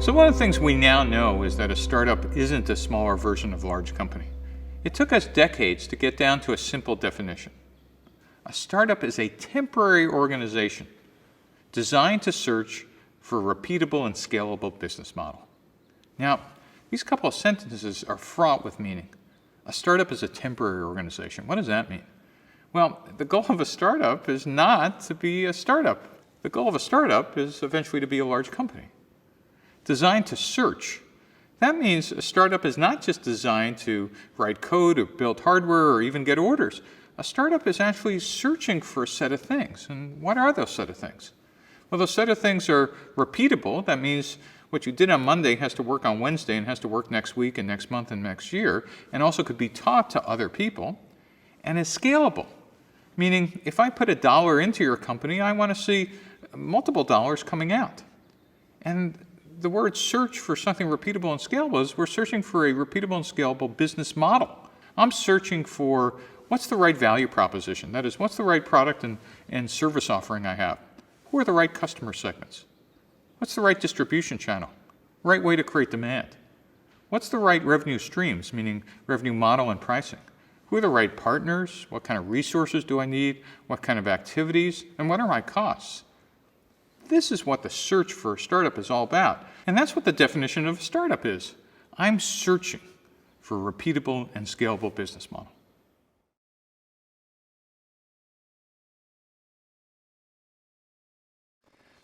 So one of the things we now know is that a startup isn't a smaller version of a large company. It took us decades to get down to a simple definition. A startup is a temporary organization designed to search for a repeatable and scalable business model. Now, these couple of sentences are fraught with meaning. A startup is a temporary organization. What does that mean? Well, the goal of a startup is not to be a startup. The goal of a startup is eventually to be a large company. Designed to search. That means a startup is not just designed to write code or build hardware or even get orders. A startup is actually searching for a set of things. And what are those set of things? Well, those set of things are repeatable. That means what you did on Monday has to work on Wednesday and has to work next week and next month and next year, and also could be taught to other people, and is scalable. Meaning, if I put $1 into your company, I want to see multiple dollars coming out. And the word search for something repeatable and scalable is we're searching for a repeatable and scalable business model. I'm searching for what's the right value proposition. That is, what's the right product and service offering I have? Who are the right customer segments? What's the right distribution channel? Right way to create demand? What's the right revenue streams, meaning revenue model and pricing? Who are the right partners? What kind of resources do I need? What kind of activities? And what are my costs? This is what the search for a startup is all about. And that's what the definition of a startup is. I'm searching for a repeatable and scalable business model.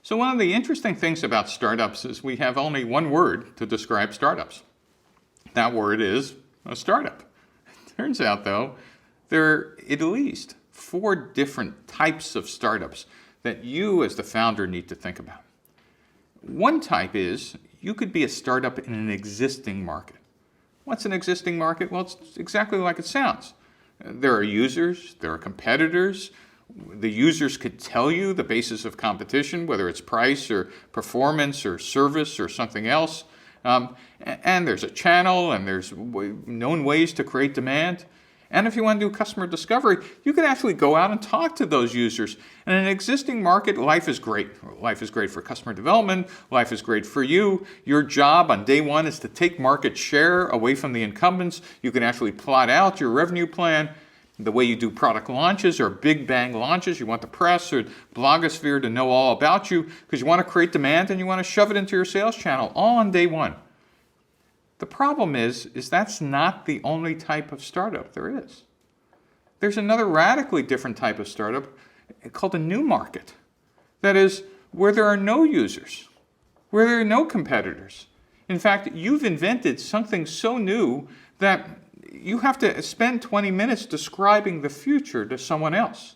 So one of the interesting things about startups is we have only one word to describe startups. That word is a startup. It turns out, though, there are at least 4 different types of startups that you as the founder need to think about. One type is you could be a startup in an existing market. What's an existing market? Well, it's exactly like it sounds. There are users, there are competitors. The users could tell you the basis of competition, whether it's price or performance or service or something else. And there's a channel and there's known ways to create demand. And if you want to do customer discovery, you can actually go out and talk to those users. And in an existing market, life is great. Life is great for customer development. Life is great for you. Your job on day one is to take market share away from the incumbents. You can actually plot out your revenue plan. The way you do product launches or big bang launches, you want the press or blogosphere to know all about you because you want to create demand and you want to shove it into your sales channel all on day one. The problem is that's not the only type of startup there is. There's another radically different type of startup called a new market. That is, where there are no users, where there are no competitors. In fact, you've invented something so new that you have to spend 20 minutes describing the future to someone else.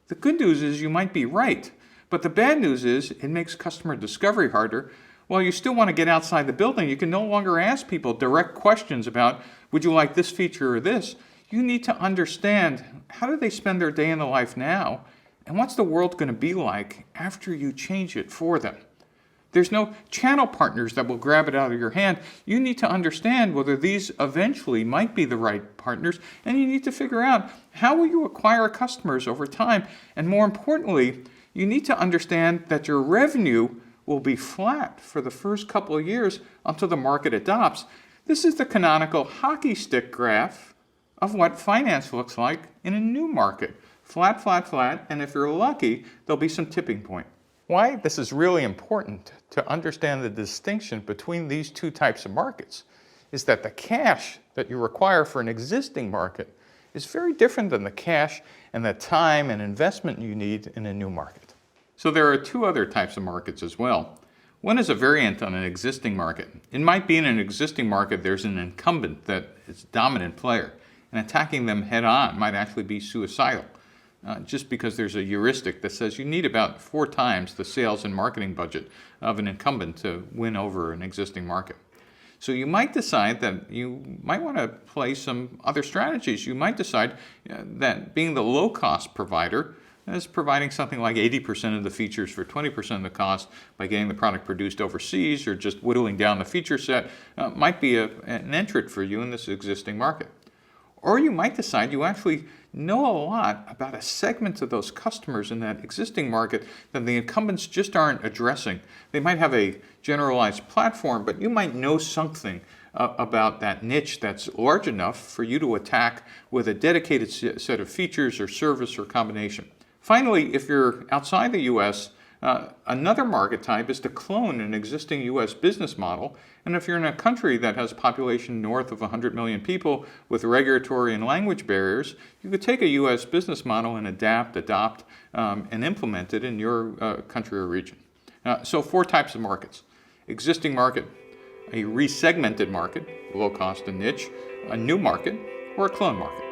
The good news is you might be right, but the bad news is it makes customer discovery harder. While you still want to get outside the building, you can no longer ask people direct questions about, would you like this feature or this? You need to understand, how do they spend their day in the life now? And what's the world going to be like after you change it for them? There's no channel partners that will grab it out of your hand. You need to understand whether these eventually might be the right partners, and you need to figure out how will you acquire customers over time. And more importantly, you need to understand that your revenue will be flat for the first couple of years until the market adopts. This is the canonical hockey stick graph of what finance looks like in a new market. Flat, flat, flat, and if you're lucky, there'll be some tipping point. Why this is really important to understand the distinction between these two types of markets is that the cash that you require for an existing market is very different than the cash and the time and investment you need in a new market. So there are 2 other types of markets as well. One is a variant on an existing market. It might be in an existing market there's an incumbent that is a dominant player, and attacking them head on might actually be suicidal. Just because there's a heuristic that says you need about 4 times the sales and marketing budget of an incumbent to win over an existing market. So you might decide that you might want to play some other strategies. You might decide that being the low-cost provider is providing something like 80% of the features for 20% of the cost by getting the product produced overseas or just whittling down the feature set might be an entrant for you in this existing market. Or you might decide you actually know a lot about a segment of those customers in that existing market that the incumbents just aren't addressing. They might have a generalized platform, but you might know something about that niche that's large enough for you to attack with a dedicated set of features or service or combination. Finally, if you're outside the US, another market type is to clone an existing US business model. And if you're in a country that has a population north of 100 million people with regulatory and language barriers, you could take a US business model and adapt, adopt, and implement it in your country or region. So 4 types of markets: existing market, a resegmented market, low cost and niche, a new market, or a clone market.